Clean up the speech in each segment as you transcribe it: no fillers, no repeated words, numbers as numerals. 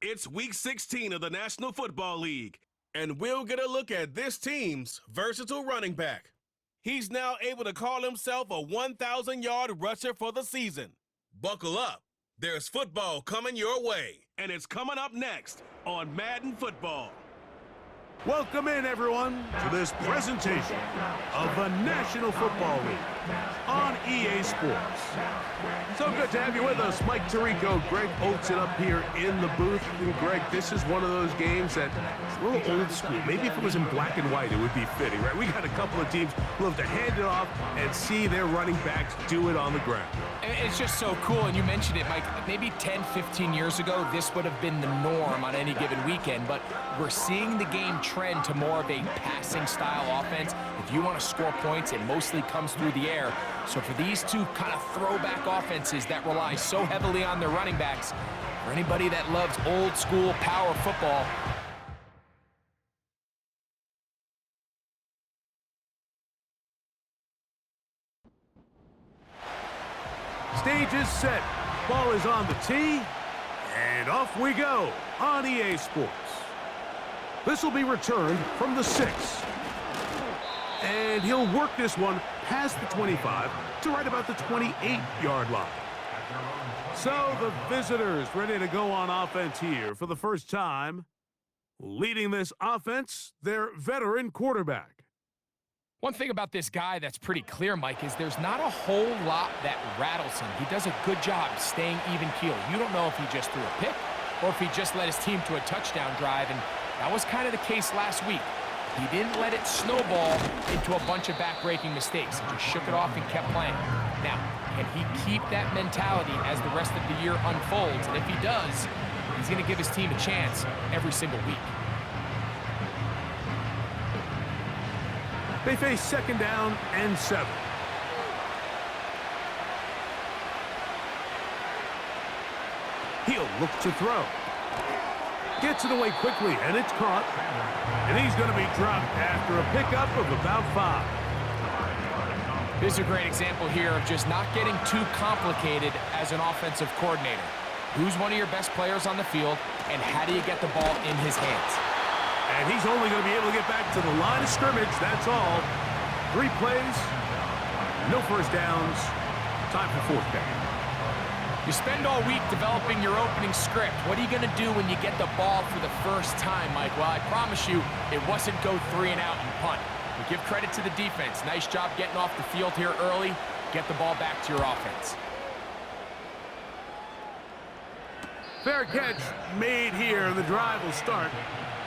It's Week 16 of the National Football League, and we'll get a look at this team's versatile running back. He's now able to call himself a 1,000-yard rusher for the season. Buckle up. There's football coming your way, and it's coming up next on Madden Football. Welcome in, everyone, to this presentation of the National Football League on EA Sports. So good to have you with us. Mike Tirico, Greg Oates up here in the booth. And Greg, this is one of those games that's a little old school. Maybe if it was in black and white, it would be fitting, right? We got a couple of teams who love to hand it off and see their running backs do it on the ground. It's just so cool, and you mentioned it, Mike. Maybe 10, 15 years ago, this would have been the norm on any given weekend, but we're seeing the game trend to more of a passing-style offense. If you want to score points, it mostly comes through the air. So for these two kind of throwback offenses that rely so heavily on their running backs, for anybody that loves old-school power football, Stage is set. Ball is on the tee. And off we go on EA Sports. This will be returned from the 6. And he'll work this one past the 25 to right about the 28-yard line. So the visitors ready to go on offense here for the first time. Leading this offense, their veteran quarterback. one thing about this guy that's pretty clear, Mike, is there's not a whole lot that rattles him. He does a good job staying even-keeled. You don't know if he just threw a pick or if he just led his team to a touchdown drive, and that was kind of the case last week. He didn't let it snowball into a bunch of back-breaking mistakes. He just shook it off and kept playing. Now, can he keep that mentality as the rest of the year unfolds? And if he does, he's going to give his team a chance every single week. They face 2nd down and 7. He'll look to throw. Gets it away quickly, and it's caught. And he's going to be dropped after a pickup of about 5. This is a great example here of just not getting too complicated as an offensive coordinator. Who's one of your best players on the field, and how do you get the ball in his hands? And he's only going to be able to get back to the line of scrimmage, that's all. 3 plays, no first downs, time for 4th down. You spend all week developing your opening script. What are you going to do when you get the ball for the first time, Mike? Well, I promise you, it wasn't go 3 and out and punt. We give credit to the defense. Nice job getting off the field here early. Get the ball back to your offense. Fair catch made here. The drive will start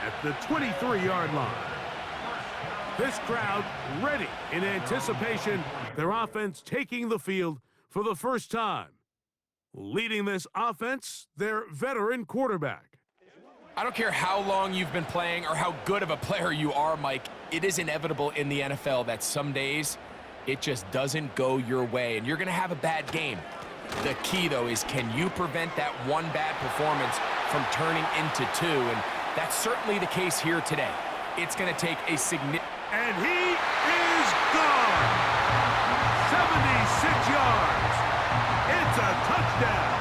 at the 23-yard line. This crowd ready in anticipation. Their offense taking the field for the first time. Leading this offense, their veteran quarterback. I don't care how long you've been playing or how good of a player you are, Mike. It is inevitable in the NFL that some days it just doesn't go your way, and you're going to have a bad game. The key, though, is can you prevent that one bad performance from turning into 2? And that's certainly the case here today. It's going to take a significant... And he is gone! 76 yards! It's a touchdown!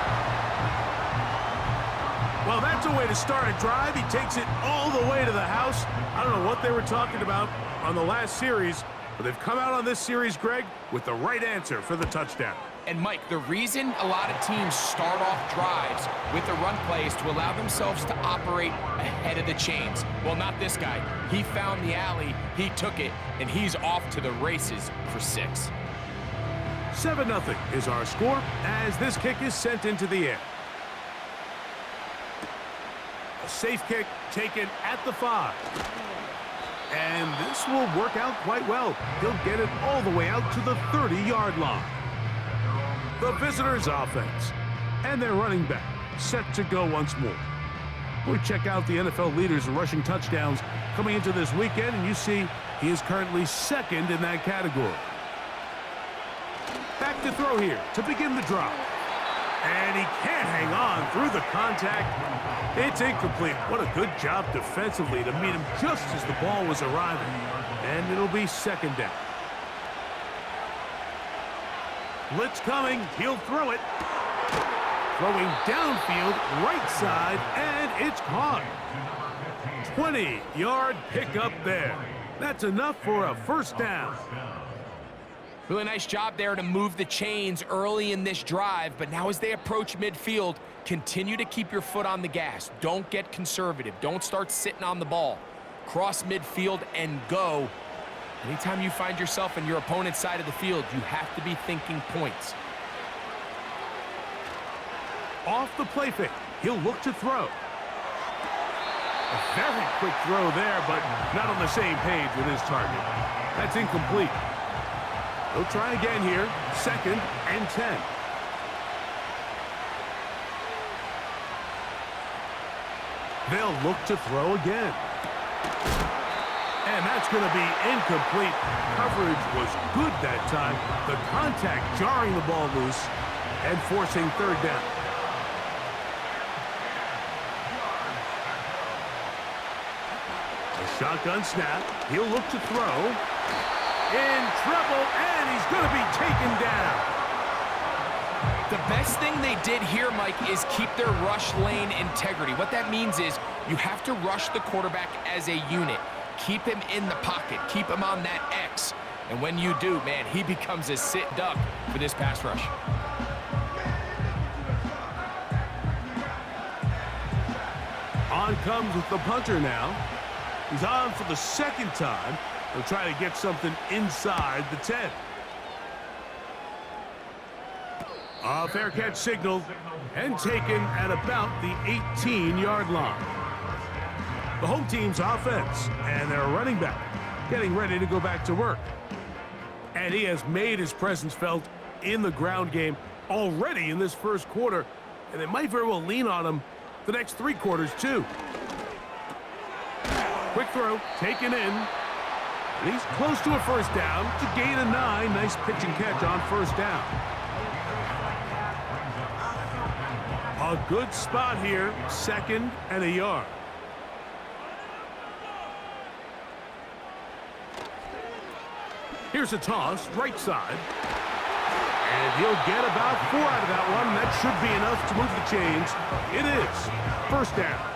Well, that's a way to start a drive. He takes it all the way to the house. I don't know what they were talking about on the last series, but they've come out on this series, Greg, with the right answer for the touchdown. And, Mike, the reason a lot of teams start off drives with the run play is to allow themselves to operate ahead of the chains. Well, not this guy. He found the alley, he took it, and he's off to the races for 6. 7-0 is our score as this kick is sent into the air. A safe kick taken at the 5. And this will work out quite well. He'll get it all the way out to the 30-yard line. The visitors' offense and their running back set to go once more. We check out the NFL leaders in rushing touchdowns coming into this weekend, and you see he is currently 2nd in that category. Back to throw here to begin the drop. And he can't hang on through the contact. It's incomplete. What a good job defensively to meet him just as the ball was arriving. And it'll be 2nd down. Blitz coming. He'll throw it. Throwing downfield, right side, and it's caught. 20-yard pickup there. That's enough for a first down. Really nice job there to move the chains early in this drive, but now as they approach midfield, continue to keep your foot on the gas. Don't get conservative. Don't start sitting on the ball. Cross midfield and go. Anytime you find yourself in your opponent's side of the field, you have to be thinking points. Off the play fake, he'll look to throw. A very quick throw there, but not on the same page with his target. That's incomplete. He'll try again here, 2nd and 10. They'll look to throw again. And that's going to be incomplete. Coverage was good that time. The contact jarring the ball loose and forcing 3rd down. A shotgun snap. He'll look to throw. In trouble, and he's going to be taken down. The best thing they did here, Mike, is keep their rush lane integrity. What that means is you have to rush the quarterback as a unit. Keep him in the pocket. Keep him on that X. And when you do, man, he becomes a sit duck for this pass rush. On comes with the punter now. He's on for the 2nd time. He'll try to get something inside the 10. A fair catch signaled and taken at about the 18-yard line. The home team's offense and their running back getting ready to go back to work. And he has made his presence felt in the ground game already in this first quarter, and they might very well lean on him the next 3 quarters too. Quick throw, taken in. And he's close to a first down to gain a 9. Nice pitch and catch on first down. A good spot here, 2nd and a yard. Here's a toss, right side. And he'll get about 4 out of that one. That should be enough to move the chains. It is. First down.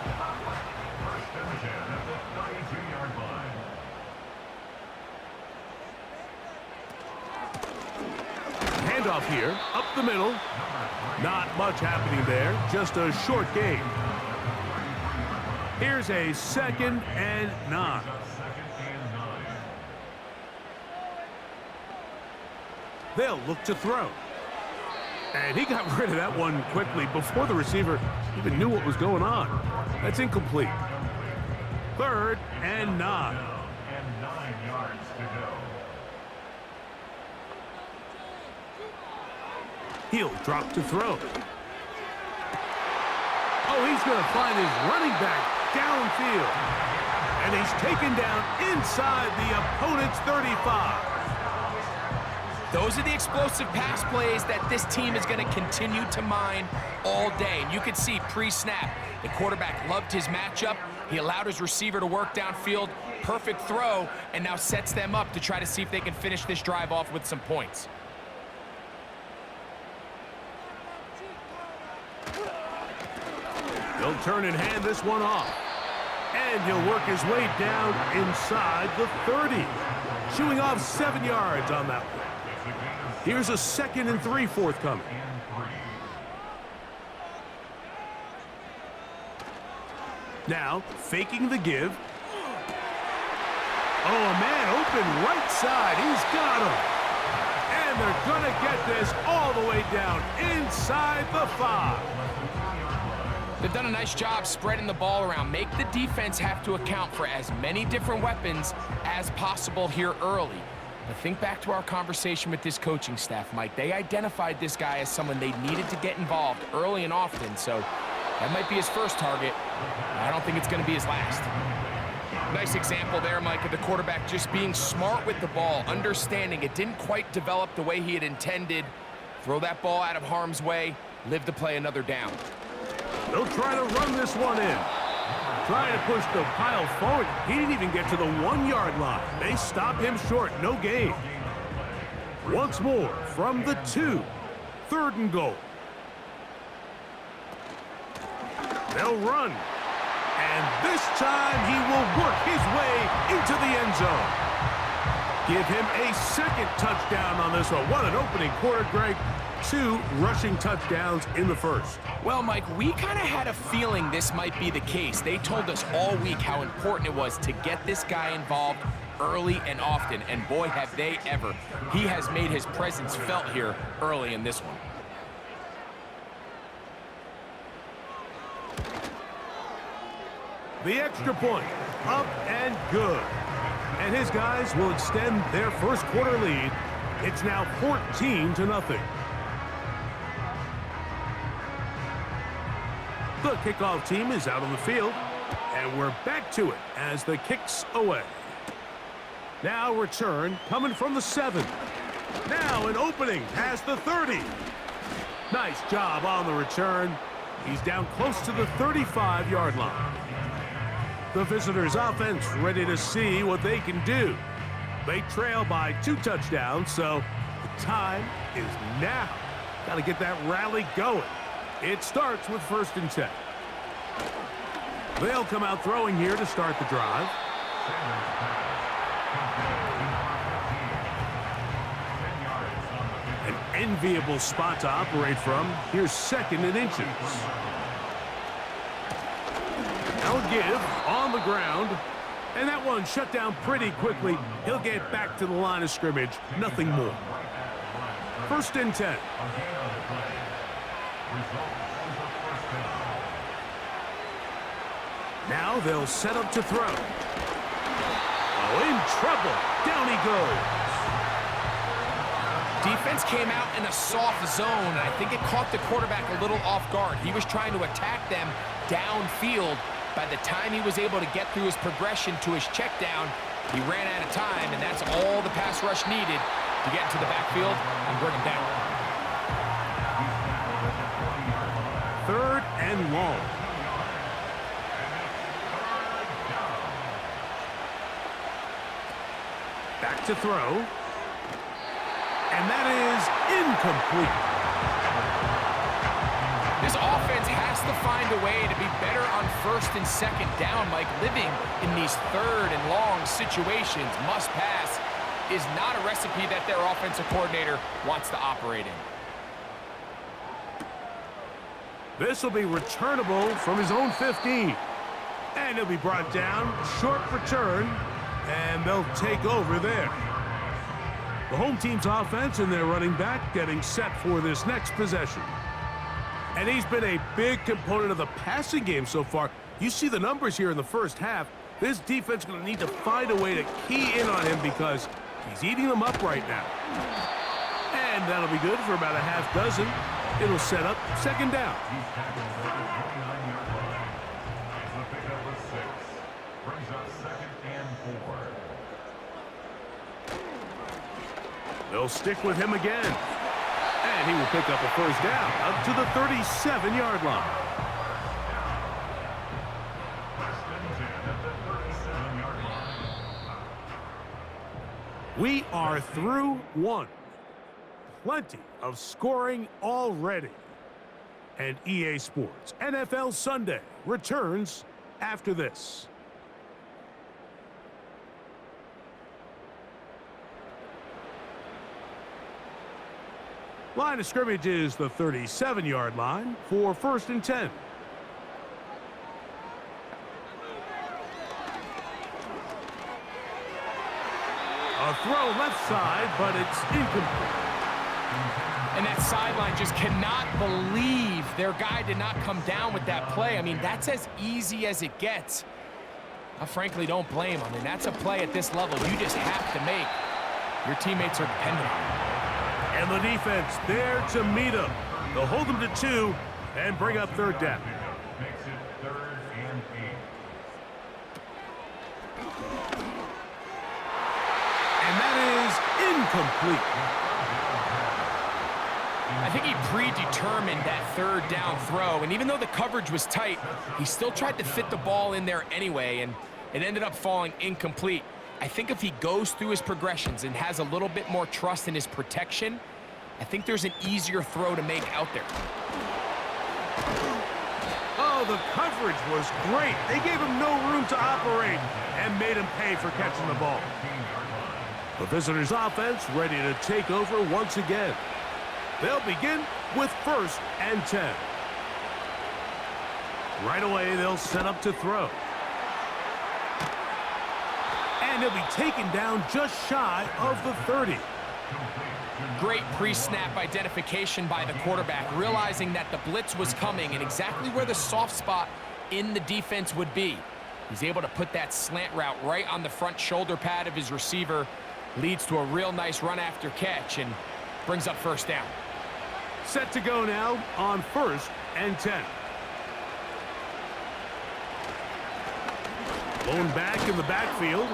Handoff here, up the middle. Not much happening there, just a short gain. Here's a 2nd and 9. They'll look to throw. And he got rid of that one quickly before the receiver even knew what was going on. That's incomplete. 3rd and 9. And 9 yards to go. He'll drop to throw. Oh, he's going to find his running back downfield. And he's taken down inside the opponent's 35. Those are the explosive pass plays that this team is going to continue to mine all day. And you can see pre-snap, the quarterback loved his matchup. He allowed his receiver to work downfield. Perfect throw, and now sets them up to try to see if they can finish this drive off with some points. He'll turn and hand this one off. And he'll work his way down inside the 30. Shooing off 7 yards on that one. Here's a 2nd and 3 forthcoming. Now, faking the give. Oh, a man open right side. He's got him. And they're going to get this all the way down inside the 5. They've done a nice job spreading the ball around. Make the defense have to account for as many different weapons as possible here early. But think back to our conversation with this coaching staff, Mike. They identified this guy as someone they needed to get involved early and often, so that might be his first target. I don't think it's going to be his last. Nice example there, Mike, of the quarterback just being smart with the ball, understanding it didn't quite develop the way he had intended. Throw that ball out of harm's way, live to play another down. They'll try to run this one in. Trying to push the pile forward. He didn't even get to the 1-yard line. They stop him short. No gain. Once more from the 2. 3rd and goal. They'll run. And this time he will work his way into the end zone. Give him a second touchdown on this one. What an opening quarter, Greg. 2 rushing touchdowns in the first. Well, Mike, we kind of had a feeling this might be the case. They told us all week how important it was to get this guy involved early and often, and boy, have they ever. He has made his presence felt here early in this one. The extra point, up and good. And his guys will extend their first quarter lead. It's now 14-0. The kickoff team is out on the field, and we're back to it as the kick's away. Now return coming from the 7. Now an opening past the 30. Nice job on the return. He's down close to the 35-yard line. The visitors' offense ready to see what they can do. They trail by 2 touchdowns, so the time is now. Got to get that rally going. It starts with 1st and 10. They'll come out throwing here to start the drive. An enviable spot to operate from. Here's 2nd and inches. Now a give on the ground. And that one shut down pretty quickly. He'll get back to the line of scrimmage. Nothing more. 1st and 10. Now they'll set up to throw. Oh, in trouble. Down he goes. Defense came out in a soft zone, and I think it caught the quarterback a little off guard. He was trying to attack them downfield. By the time he was able to get through his progression to his check down, he ran out of time, and that's all the pass rush needed to get into the backfield and bring him down. 3rd and long. Back to throw. And that is incomplete. This offense has to find a way to be better on 1st and 2nd down, Mike. Living in these 3rd and long situations, must pass, is not a recipe that their offensive coordinator wants to operate in. This will be returnable from his own 15. And he'll be brought down. Short return. And they'll take over there. The home team's offense and their running back getting set for this next possession. And he's been a big component of the passing game so far. You see the numbers here in the first half. This defense is going to need to find a way to key in on him because he's eating them up right now. And that'll be good for about a half dozen. It'll set up 2nd down. They'll stick with him again. And he will pick up a 1st down up to the 37-yard line. We are through 1. Plenty of scoring already. And EA Sports NFL Sunday returns after this. Line of scrimmage is the 37-yard line for 1st and 10. A throw left side, but it's incomplete. And that sideline just cannot believe their guy did not come down with that play. I mean, that's as easy as it gets. I frankly don't blame him. I mean, that's a play at this level you just have to make. Your teammates are dependent on it. And the defense there to meet him. They'll hold him to 2 and bring up 3rd down. Makes it 3rd and 8. And that is incomplete. I think he predetermined that 3rd down throw, and even though the coverage was tight, he still tried to fit the ball in there anyway, and it ended up falling incomplete. I think if he goes through his progressions and has a little bit more trust in his protection, I think there's an easier throw to make out there. Oh, Oh, the coverage was great. They gave him no room to operate and made him pay for catching the ball. The visitors' offense ready to take over once again. They'll begin with 1st and 10. Right away, they'll set up to throw. And he'll be taken down just shy of the 30. Great pre-snap identification by the quarterback, realizing that the blitz was coming and exactly where the soft spot in the defense would be. He's able to put that slant route right on the front shoulder pad of his receiver, leads to a real nice run after catch and brings up 1st down. Set to go now on 1st and 10. Blown back in the backfield.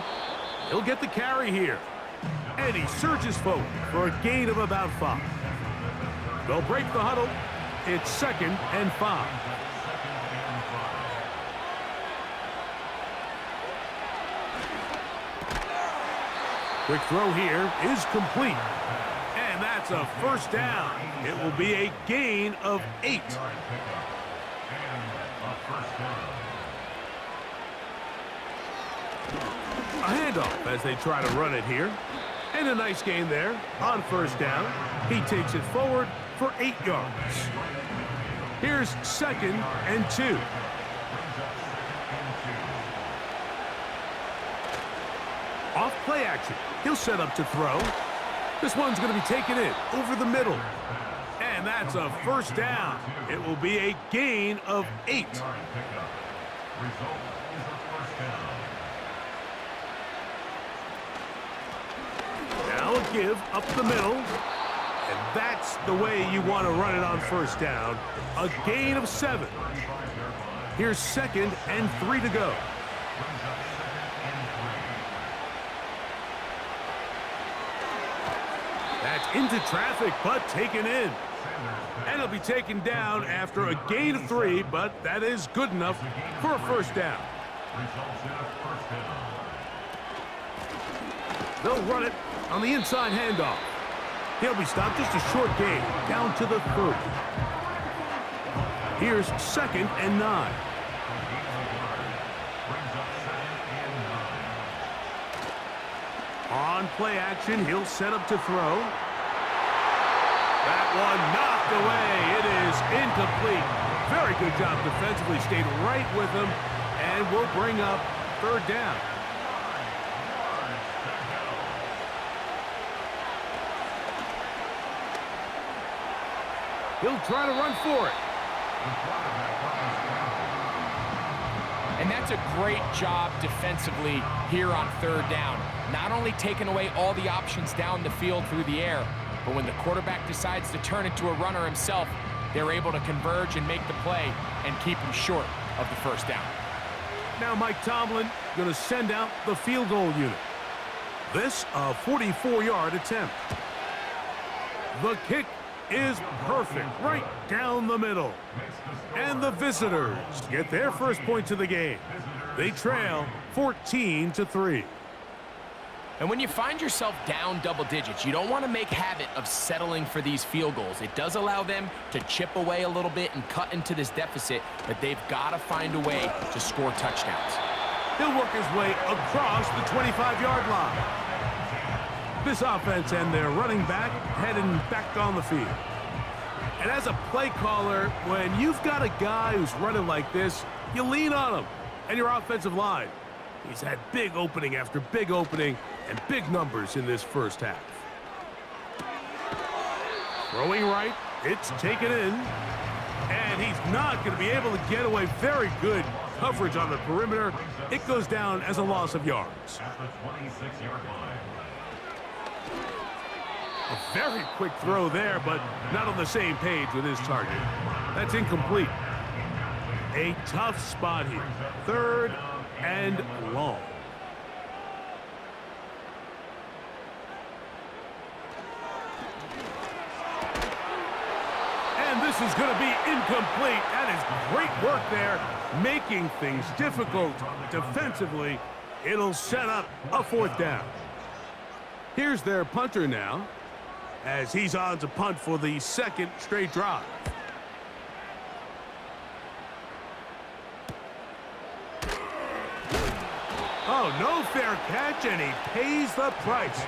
He'll get the carry here. And he surges forward for a gain of about 5. They'll break the huddle. It's 2nd and 5. Quick throw here is complete. And that's a 1st down. It will be a gain of 8. A handoff as they try to run it here. And a nice gain there on 1st down. He takes it forward for 8 yards. Here's 2nd and 2. Off play action. He'll set up to throw. This one's going to be taken in over the middle. And that's a 1st down. It will be a gain of 8. Now a give up the middle. And that's the way you want to run it on 1st down. A gain of 7. Here's 2nd and 3 to go. That's into traffic, but taken in. And he'll be taken down after a gain of 3, but that is good enough for a 1st down. They'll run it on the inside handoff. He'll be stopped just a short gain, down to the 30. Here's 2nd and 9. On play action, he'll set up to throw. That one knocked away. It is incomplete. Very good job defensively. Stayed right with him, and will bring up 3rd down. He'll try to run for it. And that's a great job defensively here on 3rd down. Not only taking away all the options down the field through the air, but when the quarterback decides to turn it to a runner himself, they're able to converge and make the play and keep him short of the 1st down. Now Mike Tomlin going to send out the field goal unit. This a 44-yard attempt. The kick is perfect, right down the middle. And the visitors get their 1st points of the game. They trail 14-3. And when you find yourself down double digits, you don't want to make habit of settling for these field goals. It does allow them to chip away a little bit and cut into this deficit, but they've got to find a way to score touchdowns. He'll work his way across the 25-yard line. This offense and their running back heading back on the field. And as a play caller, when you've got a guy who's running like this, you lean on him and your offensive line. He's had big opening after big opening and big numbers in this 1st half. Throwing right, it's taken in. And he's not going to be able to get away. Very good coverage on the perimeter. It goes down as a loss of yards. At the 26-yard line. A very quick throw there, but not on the same page with his target. That's incomplete. A tough spot here. 3rd and long. And this is going to be incomplete. That is great work there, making things difficult defensively. It'll set up a 4th down. Here's their punter now, as he's on to punt for the 2nd straight drive. Oh, no fair catch, and he pays the price.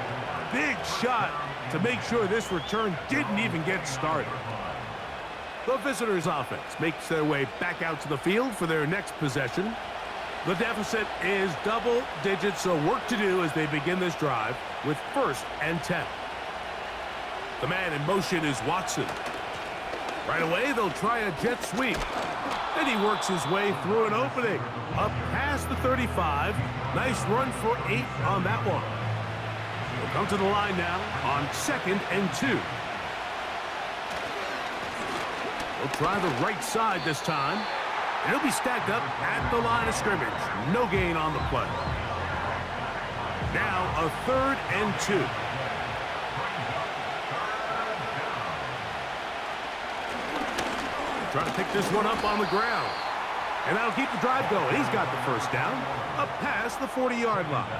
Big shot to make sure this return didn't even get started. The visitors' offense makes their way back out to the field for their next possession. The deficit is double digits, so work to do as they begin this drive with 1st and 10. The man in motion is Watson. Right away, they'll try a jet sweep. And he works his way through an opening. Up past the 35. Nice run for 8 on that one. We'll come to the line now on 2nd and 2. They'll try the right side this time. And he'll be stacked up at the line of scrimmage. No gain on the play. Now a 3rd and 2. Trying to pick this one up on the ground. And that'll keep the drive going. He's got the 1st down. Up past the 40-yard line.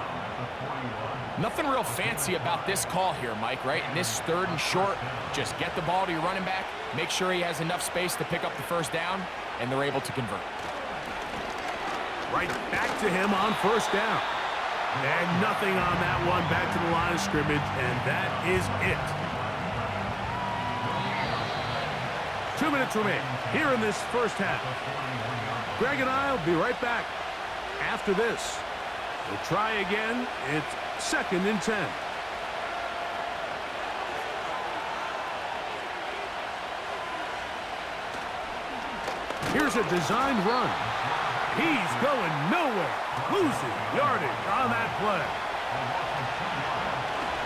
Nothing real fancy about this call here, Mike, right? In this 3rd and short, just get the ball to your running back, make sure he has enough space to pick up the 1st down, and they're able to convert. Right back to him on 1st down. And nothing on that one. Back to the line of scrimmage, and that is it. 2 minutes remain here in this 1st half. Greg and I will be right back after this. We'll try again. It's 2nd and 10. Here's a designed run. He's going nowhere. Losing yardage on that play.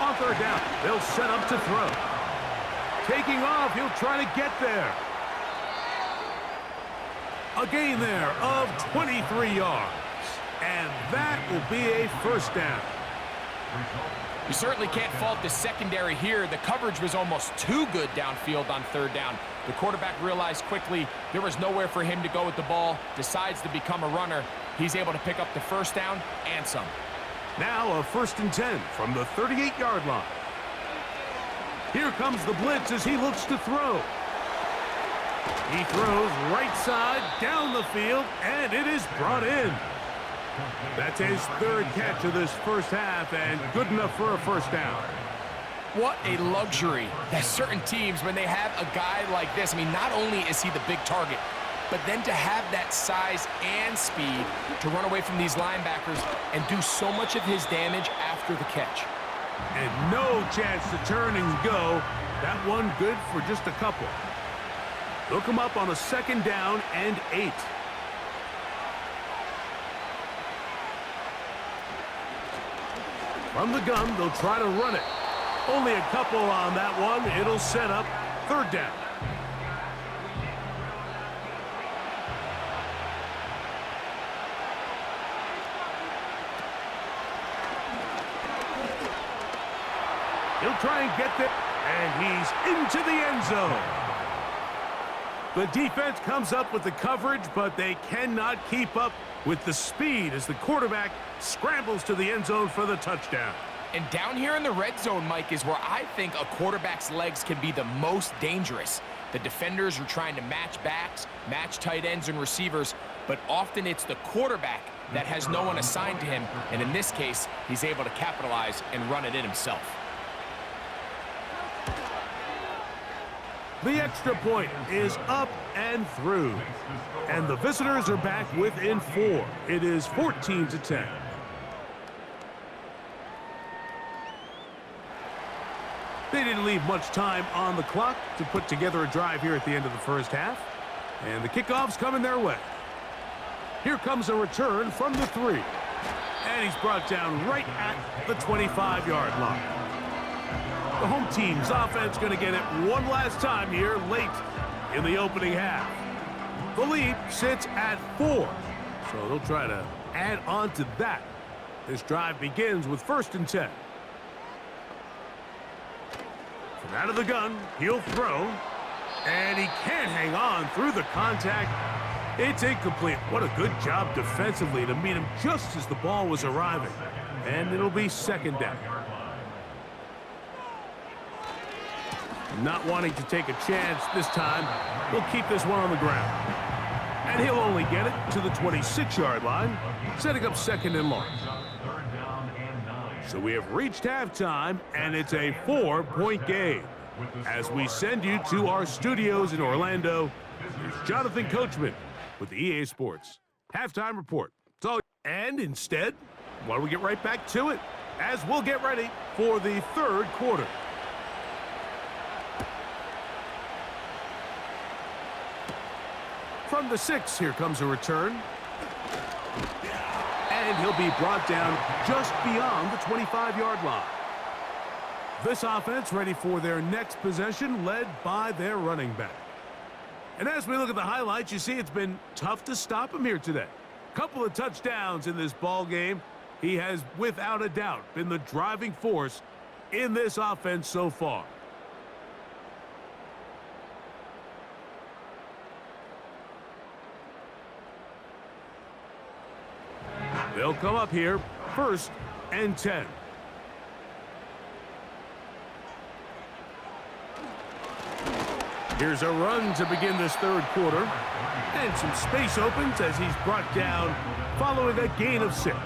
On 3rd down, they'll set up to throw. Taking off, he'll try to get there. A gain there of 23 yards. And that will be a 1st down. You certainly can't fault the secondary here. The coverage was almost too good downfield on 3rd down. The quarterback realized quickly there was nowhere for him to go with the ball, decides to become a runner. He's able to pick up the 1st down and some. Now a 1st and 10 from the 38-yard line. Here comes the blitz as he looks to throw. He throws right side down the field, and it is brought in. That's his 3rd catch of this 1st half, and good enough for a 1st down. What a luxury that certain teams, when they have a guy like this, I mean, not only is he the big target, but then to have that size and speed to run away from these linebackers and do so much of his damage after the catch. And no chance to turn and go. That one good for just a couple. They'll come up on a 2nd down and 8. From the gun, they'll try to run it. Only a couple on that one. It'll set up 3rd down. He'll try and get there, and he's into the end zone. The defense comes up with the coverage, but they cannot keep up with the speed as the quarterback scrambles to the end zone for the touchdown. And down here in the red zone, Mike, is where I think a quarterback's legs can be the most dangerous. The defenders are trying to match backs, match tight ends and receivers, but often it's the quarterback that has no one assigned to him, and in this case, he's able to capitalize and run it in himself. The extra point is up and through. And the visitors are back within 4. It is 14-10. They didn't leave much time on the clock to put together a drive here at the end of the 1st half. And the kickoff's coming their way. Here comes a return from the 3. And he's brought down right at the 25-yard line. The home team's offense going to get it one last time here late in the opening half. The lead sits at 4, so they'll try to add on to that. This drive begins with 1st and 10. From out of the gun, he'll throw, and he can't hang on through the contact. It's incomplete. What a good job defensively to meet him just as the ball was arriving. And it'll be 2nd down. Not wanting to take a chance this time, he'll keep this one on the ground. And he'll only get it to the 26-yard line, setting up 2nd and long. So we have reached halftime, and it's a 4-point game. As we send you to our studios in Orlando, here's Jonathan Coachman with the EA Sports Halftime Report. And instead, why don't we get right back to it, as we'll get ready for the third quarter. From the 6, here comes a return. And he'll be brought down just beyond the 25-yard line. This offense ready for their next possession, led by their running back. And as we look at the highlights, you see it's been tough to stop him here today. Couple of touchdowns in this ball game. He has, without a doubt, been the driving force in this offense so far. They'll come up here, 1st and 10. Here's a run to begin this third quarter. And some space opens as he's brought down following a gain of 6.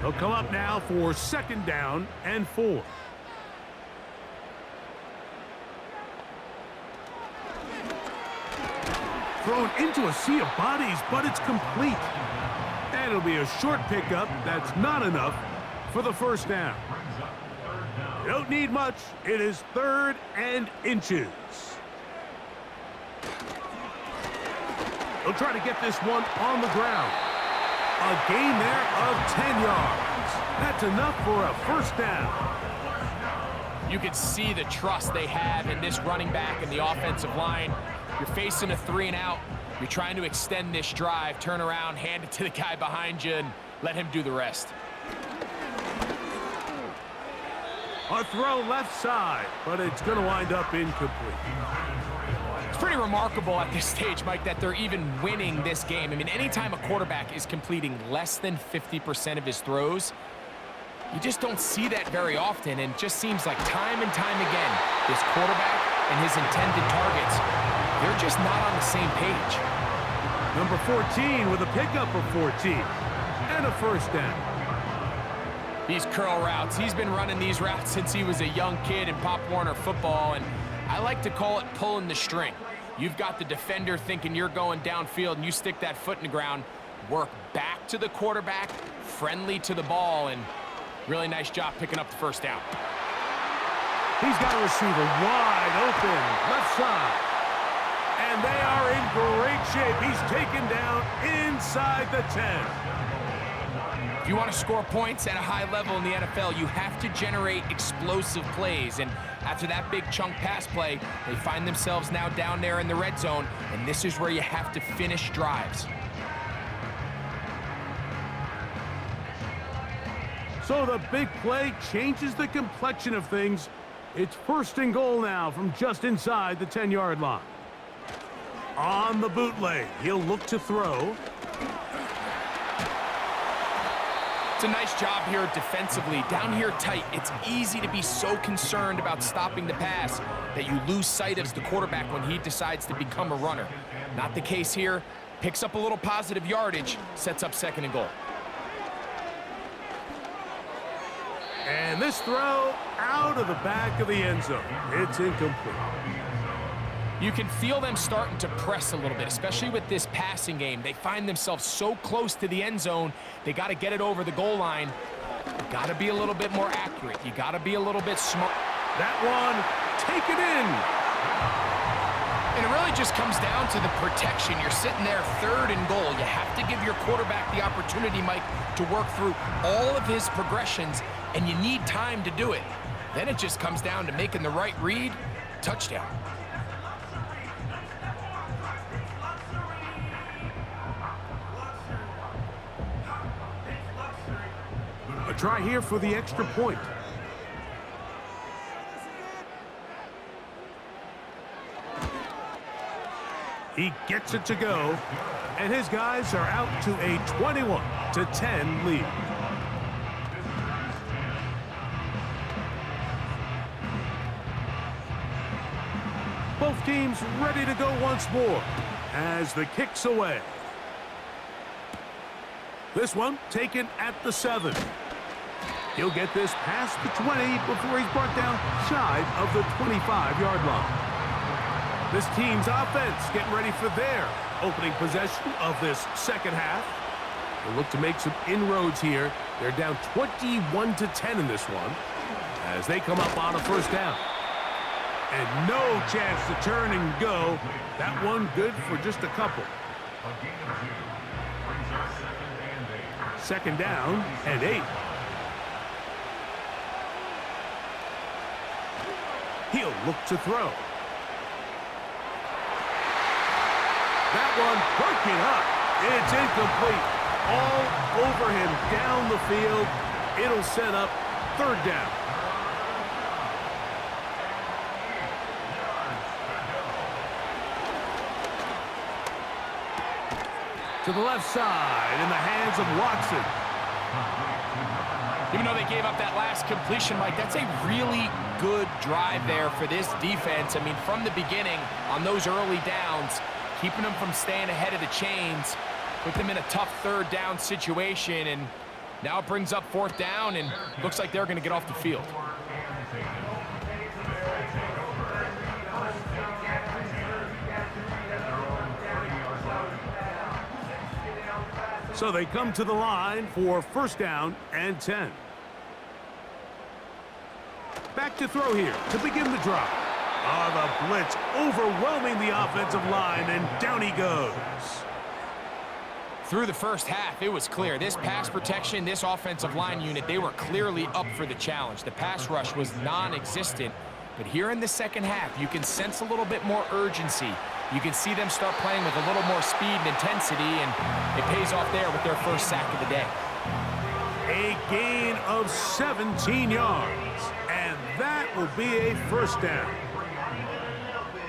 They'll come up now for 2nd down and 4. Thrown into a sea of bodies, but it's complete. And it'll be a short pickup. That's not enough for the 1st down. You don't need much. It is 3rd and inches. They'll try to get this one on the ground. A gain there of 10 yards. That's enough for a 1st down. You can see the trust they have in this running back and the offensive line. You're facing a 3-and-out. You're trying to extend this drive, turn around, hand it to the guy behind you, and let him do the rest. A throw left side, but it's going to wind up incomplete. It's pretty remarkable at this stage, Mike, that they're even winning this game. I mean, anytime a quarterback is completing less than 50% of his throws, you just don't see that very often, and it just seems like time and time again, this quarterback and his intended targets, they're just not on the same page. Number 14 with a pickup of 14 and a 1st down. These curl routes, he's been running these routes since he was a young kid in Pop Warner football, and I like to call it pulling the string. You've got the defender thinking you're going downfield, and you stick that foot in the ground, work back to the quarterback, friendly to the ball, and really nice job picking up the 1st down. He's got a receiver wide open, left side. And they are in great shape. He's taken down inside the 10. If you want to score points at a high level in the NFL, you have to generate explosive plays. And after that big chunk pass play, they find themselves now down there in the red zone, and this is where you have to finish drives. So the big play changes the complexion of things. It's 1st and goal now from just inside the 10-yard line. On the bootleg, he'll look to throw. It's a nice job here defensively. Down here tight, it's easy to be so concerned about stopping the pass that you lose sight of the quarterback when he decides to become a runner. Not the case here. Picks up a little positive yardage, sets up 2nd and goal. And this throw out of the back of the end zone. It's incomplete. You can feel them starting to press a little bit, especially with this passing game. They find themselves so close to the end zone, they got to get it over the goal line. You got to be a little bit more accurate. You got to be a little bit smart. That one, take it in. And it really just comes down to the protection. You're sitting there 3rd and goal. You have to give your quarterback the opportunity, Mike, to work through all of his progressions, and you need time to do it. Then it just comes down to making the right read, touchdown. A try here for the extra point. He gets it to go, and his guys are out to a 21-10 lead. Both teams ready to go once more as the kick's away. This one taken at the 7. He'll get this past the 20 before he's brought down shy of the 25-yard line. This team's offense getting ready for their opening possession of this second half. They'll look to make some inroads here. They're down 21-10 in this one as they come up on a first down. And no chance to turn and go. That one good for just a couple. Second down and 8. He'll look to throw. That one broken up. It's incomplete. All over him down the field. It'll set up third down. To the left side in the hands of Watson. Even though they gave up that last completion, Mike, that's a really good drive there for this defense. I mean, from the beginning, on those early downs, keeping them from staying ahead of the chains, put them in a tough third down situation, and now it brings up fourth down, and looks like they're going to get off the field. So they come to the line for first down and 10. Back to throw here to begin the drive. Oh, the blitz overwhelming the offensive line, and down he goes. Through the first half, it was clear. This pass protection, this offensive line unit, they were clearly up for the challenge. The pass rush was non-existent. But here in the second half, you can sense a little bit more urgency. You can see them start playing with a little more speed and intensity, and it pays off there with their first sack of the day. A gain of 17 yards, and that will be a first down.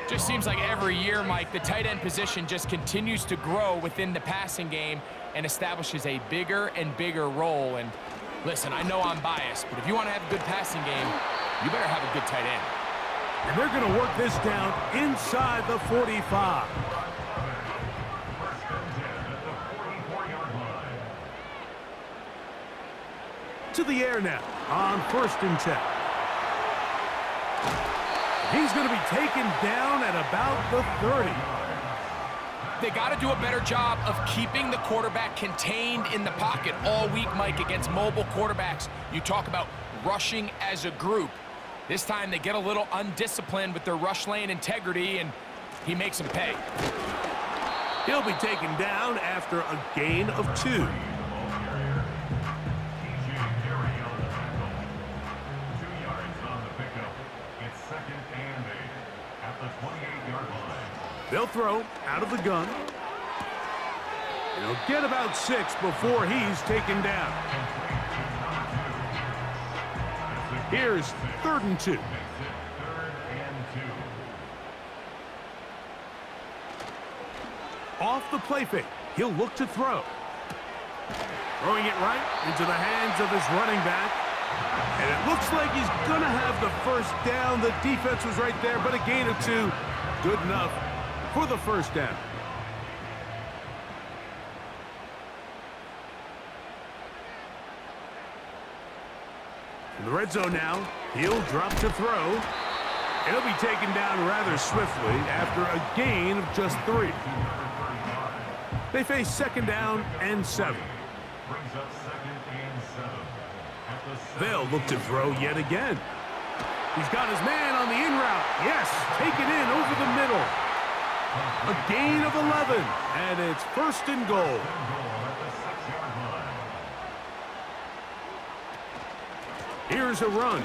Just seems like every year, Mike, the tight end position just continues to grow within the passing game and establishes a bigger and bigger role. And listen, I know I'm biased, but if you want to have a good passing game, you better have a good tight end. And they're going to work this down inside the 45. To the air now on first and 10. He's going to be taken down at about the 30. They got to do a better job of keeping the quarterback contained in the pocket all week, Mike, against mobile quarterbacks. You talk about rushing as a group. This time they get a little undisciplined with their rush lane integrity, and he makes them pay. He'll be taken down after a gain of 2. They'll throw out of the gun. He'll get about 6 before he's taken down. Here's third and 2. Off the play fake, he'll look to throw. Throwing it right into the hands of his running back. And it looks like he's going to have the first down. The defense was right there, but a gain of 2. Good enough for the first down. In the red zone now, he'll drop to throw. It'll be taken down rather swiftly after a gain of just 3. They face second down and 7. They'll look to throw yet again. He's got his man on the in route. Yes, taken in over the middle. A gain of 11, and it's first and goal. Here's a run.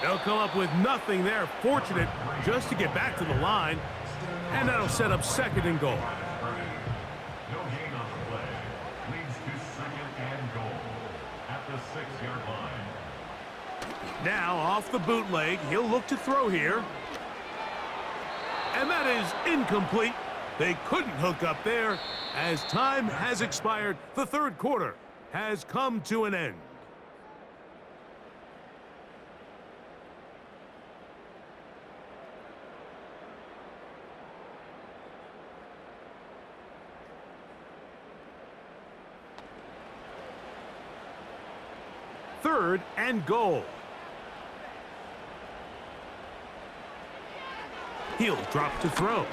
They'll come up with nothing there. Fortunate just to get back to the line, and that'll set up second and goal. No gain on the play. Leads to second and goal at the 6-yard line. Now off the bootleg, he'll look to throw here. And that is incomplete. They couldn't hook up there as time has expired. The third quarter has come to an end. 3rd and goal. He'll drop to throw.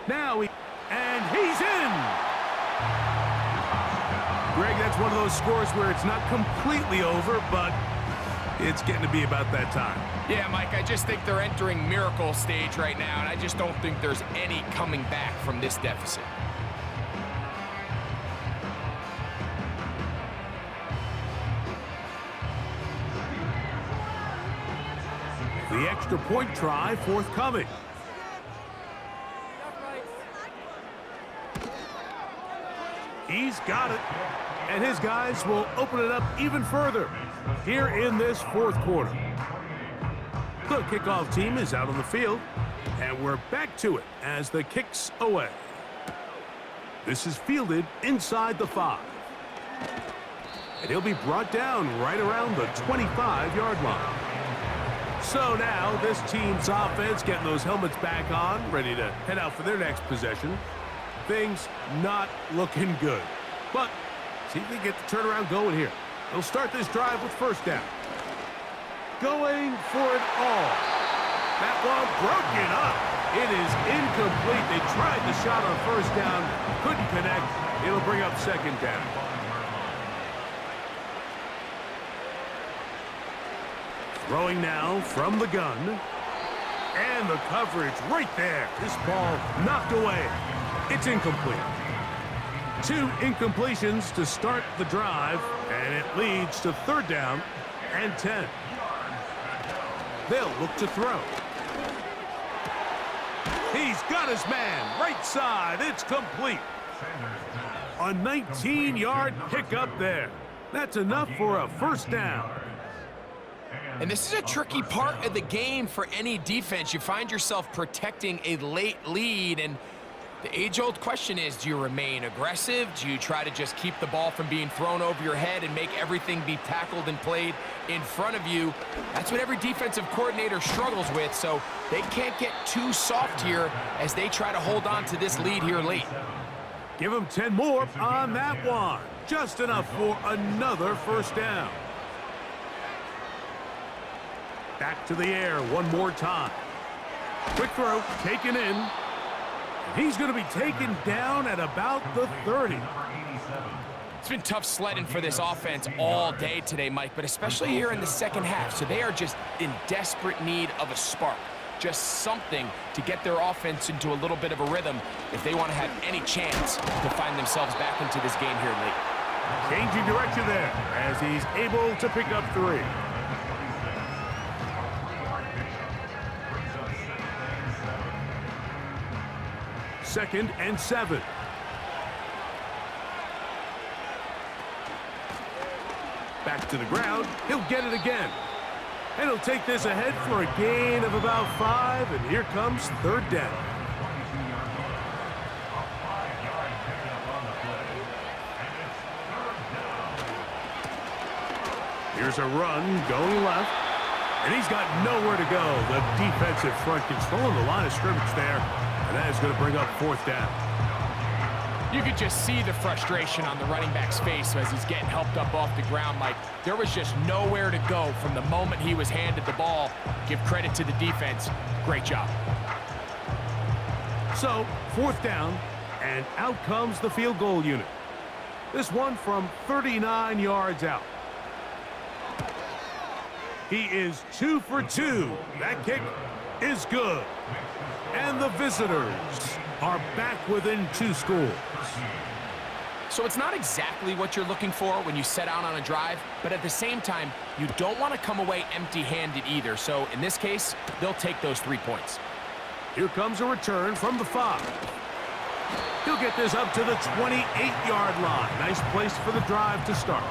Now and he's in! Greg, that's one of those scores where it's not completely over, but it's getting to be about that time. Yeah, Mike, I just think they're entering miracle stage right now, and I just don't think there's any coming back from this deficit. The extra point try forthcoming. He's got it, and his guys will open it up even further here in this 4th quarter. The kickoff team is out on the field, and we're back to it as the kick's away. This is fielded inside the 5. And he'll be brought down right around the 25-yard line. So now this team's offense getting those helmets back on, ready to head out for their next possession. Things not looking good. But see if they get the turnaround going here. They'll start this drive with 1st down. Going for it all. That one broken up. It is incomplete. They tried the shot on 1st down. Couldn't connect. It'll bring up 2nd down. Throwing now from the gun. And the coverage right there. This ball knocked away. It's incomplete. 2 incompletions to start the drive, and it leads to 3rd down and 10. They'll look to throw. He's got his man right side. It's complete. A 19-yard pickup there. That's enough for a 1st down. And this is a tricky part of the game for any defense. You find yourself protecting a late lead, and the age-old question is, do you remain aggressive? Do you try to just keep the ball from being thrown over your head and make everything be tackled and played in front of you? That's what every defensive coordinator struggles with, so they can't get too soft here as they try to hold on to this lead here late. Give them 10 more on that one. Just enough for another 1st down. Back to the air one more time. Quick throw, taken in. He's going to be taken down at about the 30. It's been tough sledding for this offense all day today, Mike, but especially here in the 2nd half. So they are just in desperate need of a spark, just something to get their offense into a little bit of a rhythm if they want to have any chance to find themselves back into this game here late. Changing direction there as he's able to pick up 3. 2nd and 7. Back to the ground. He'll get it again. And he'll take this ahead for a gain of about 5. And here comes 3rd down. Here's a run going left. And he's got nowhere to go. The defensive front controlling the line of scrimmage there. And that is going to bring up 4th down. You could just see the frustration on the running back's face as he's getting helped up off the ground. Like, there was just nowhere to go from the moment he was handed the ball. Give credit to the defense. Great job. So, 4th down, and out comes the field goal unit. This one from 39 yards out. He is 2 for 2. That kick is good. And the visitors are back within 2 scores. So it's not exactly what you're looking for when you set out on a drive, but at the same time, you don't want to come away empty-handed either. So in this case, they'll take those 3 points. Here comes a return from the 5. He'll get this up to the 28-yard line. Nice place for the drive to start.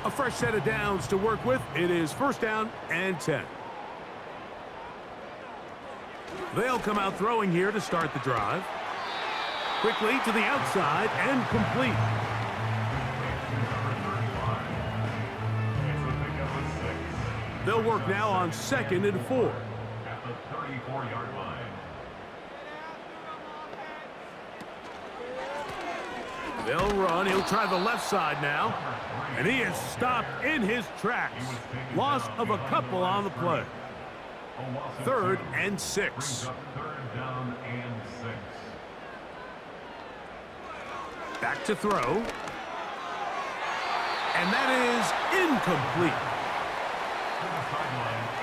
A fresh set of downs to work with. It is 1st down and 10. They'll come out throwing here to start the drive. Quickly to the outside and complete. They'll work now on 2nd and 4. At the 34-yard line. They'll run. He'll try the left side now. And he is stopped in his tracks. Loss of a couple on the play. 3rd and 6. 3rd down and 6. Back to throw. And that is incomplete.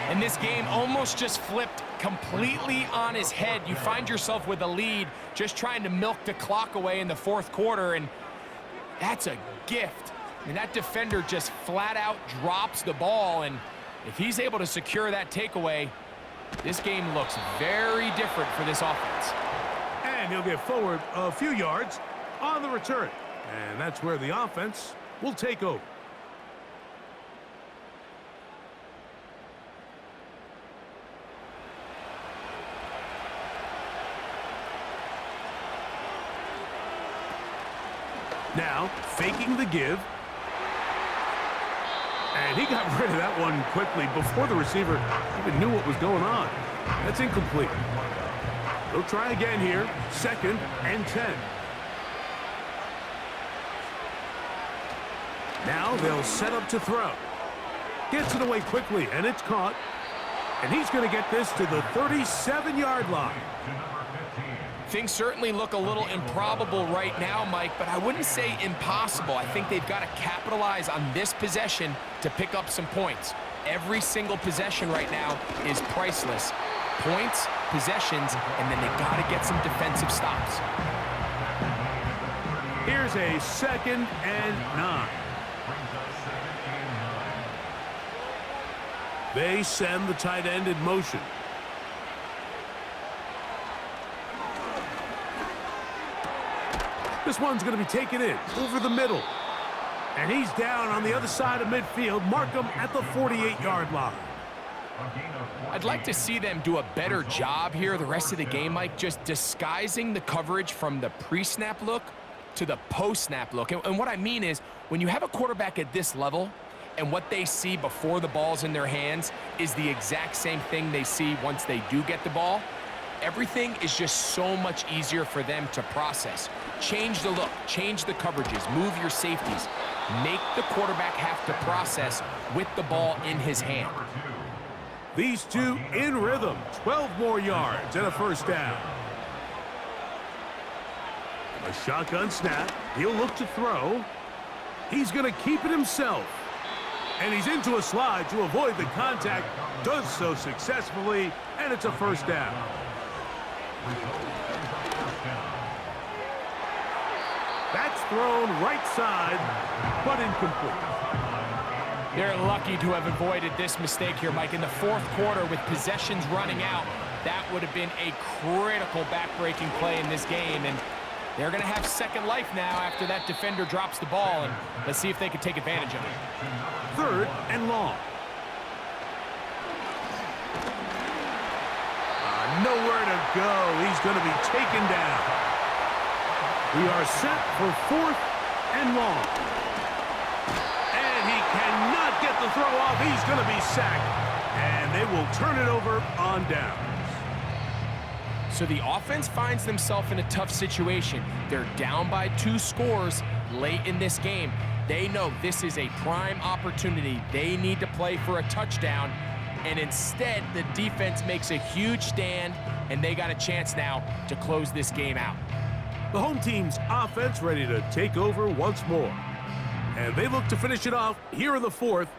And this game almost just flipped completely on his head. You find yourself with a lead, just trying to milk the clock away in the 4th quarter, and that's a gift. I mean, that defender just flat out drops the ball, and if he's able to secure that takeaway, this game looks very different for this offense. And he'll get forward a few yards on the return. And that's where the offense will take over. Now, faking the give. And he got rid of that one quickly before the receiver even knew what was going on. That's incomplete. They'll try again here. 2nd and 10. Now they'll set up to throw. Gets it away quickly, and it's caught. And he's going to get this to the 37-yard line. Things certainly look a little improbable right now, Mike, but I wouldn't say impossible. I think they've got to capitalize on this possession to pick up some points. Every single possession right now is priceless. Points, possessions, and then they got to get some defensive stops. Here's a 2nd and 9. They send the tight end in motion. This one's going to be taken in over the middle. And he's down on the other side of midfield. Mark him at the 48-yard line. I'd like to see them do a better job here the rest of the game, Mike, just disguising the coverage from the pre-snap look to the post-snap look. And what I mean is, when you have a quarterback at this level and what they see before the ball's in their hands is the exact same thing they see once they do get the ball, everything is just so much easier for them to process. Change the look, change the coverages, move your safeties. Make the quarterback have to process with the ball in his hand. These two in rhythm. 12 more yards and a 1st down. A shotgun snap. He'll look to throw. He's going to keep it himself. And he's into a slide to avoid the contact. Does so successfully, and it's a 1st down. That's thrown right side, but incomplete. They're lucky to have avoided this mistake here, Mike. In the 4th quarter, with possessions running out, that would have been a critical back-breaking play in this game. And they're going to have second life now after that defender drops the ball. And let's see if they can take advantage of it. 3rd and long. Nowhere to go. He's going to be taken down. We are set for 4th and long. And he cannot get the throw off. He's going to be sacked. And they will turn it over on downs. So the offense finds themselves in a tough situation. They're down by 2 scores late in this game. They know this is a prime opportunity. They need to play for a touchdown. And instead, the defense makes a huge stand, and they got a chance now to close this game out. The home team's offense ready to take over once more. And they look to finish it off here in the 4th.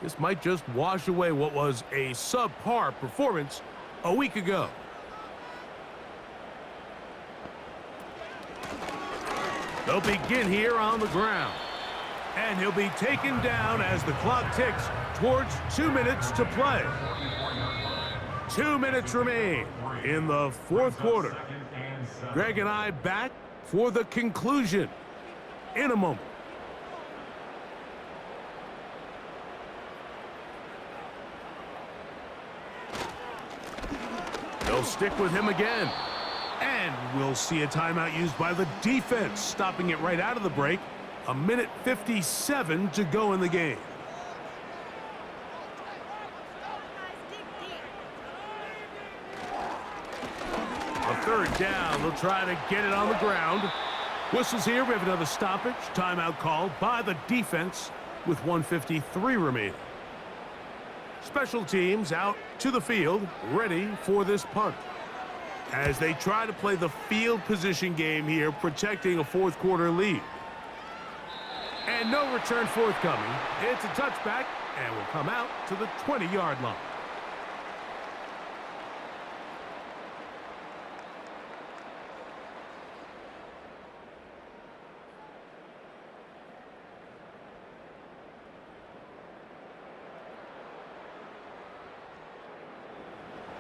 This might just wash away what was a subpar performance a week ago. They'll begin here on the ground. And he'll be taken down as the clock ticks towards 2 minutes to play. 2 minutes remain in the 4th quarter. Greg and I back for the conclusion in a moment. They'll stick with him again. And we'll see a timeout used by the defense, stopping it right out of the break. 1:57 to go in the game. A 3rd down. They'll try to get it on the ground. Whistles here. We have another stoppage. Timeout called by the defense with 1:53 remaining. Special teams out to the field, ready for this punt. As they try to play the field position game here, protecting a fourth quarter lead. And no return forthcoming. It's a touchback and will come out to the 20-yard line.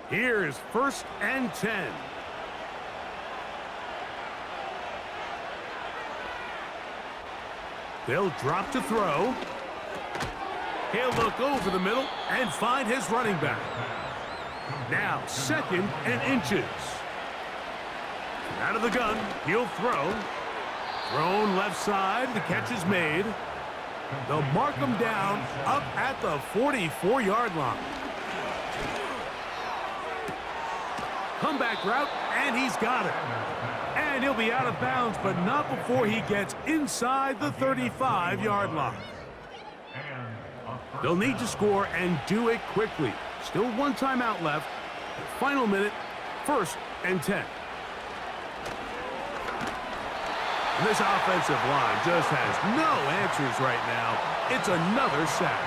Here is 1st and 10. They'll drop to throw. He'll look over the middle and find his running back. Now 2nd and inches. Out of the gun, he'll throw. Thrown left side, the catch is made. They'll mark him down up at the 44-yard line. Comeback route, and he's got it. And he'll be out of bounds, but not before he gets inside the 35-yard line. They'll need to score and do it quickly. Still one timeout left. The final minute, 1st and 10. This offensive line just has no answers right now. It's another sack.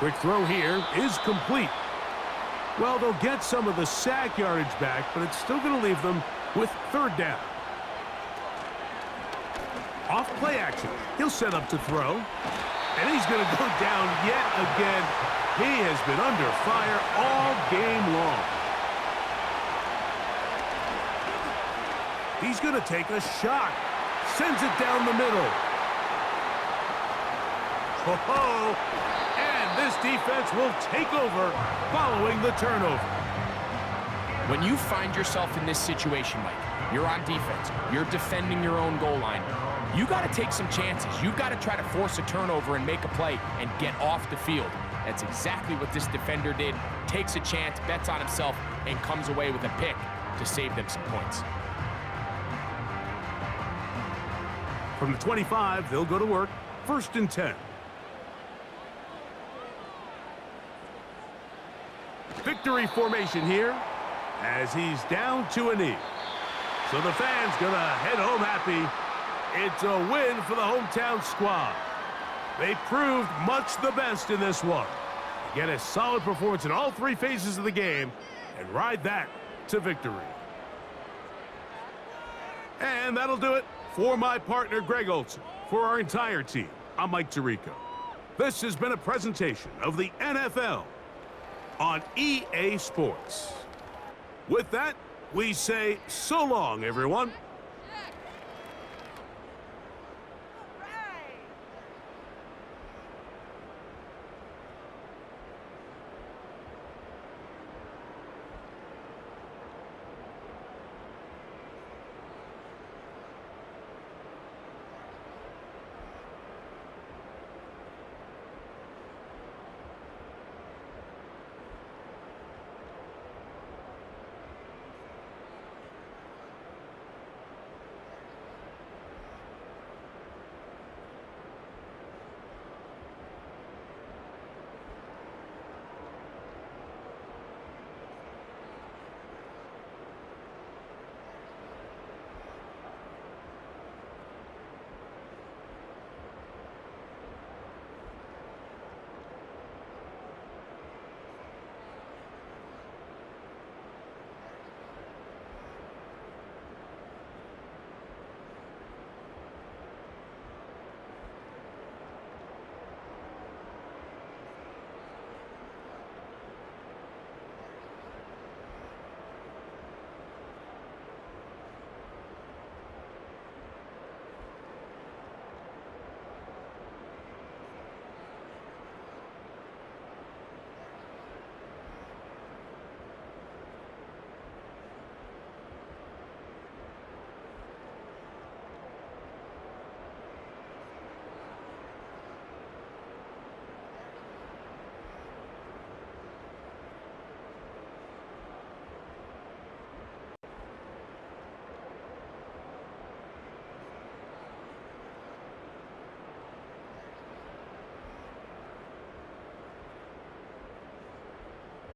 Quick throw here is complete. Well, they'll get some of the sack yardage back, but it's still going to leave them with 3rd down. Off play action. He'll set up to throw. And he's going to go down yet again. He has been under fire all game long. He's going to take a shot. Sends it down the middle. Ho-ho! This defense will take over following the turnover. When you find yourself in this situation, Mike, you're on defense, you're defending your own goal line, you got to take some chances. You've got to try to force a turnover and make a play and get off the field. That's exactly what this defender did. Takes a chance, bets on himself, and comes away with a pick to save them some points. From the 25, they'll go to work. 1st and 10. Victory formation here as he's down to a knee. So the fans gonna head home happy. It's a win for the hometown squad. They proved much the best in this one. Get a solid performance in all 3 phases of the game and ride that to victory. And that'll do it for my partner Greg Olson. For our entire team, I'm Mike Tirico. This has been a presentation of the NFL on EA Sports. With that, we say so long, everyone.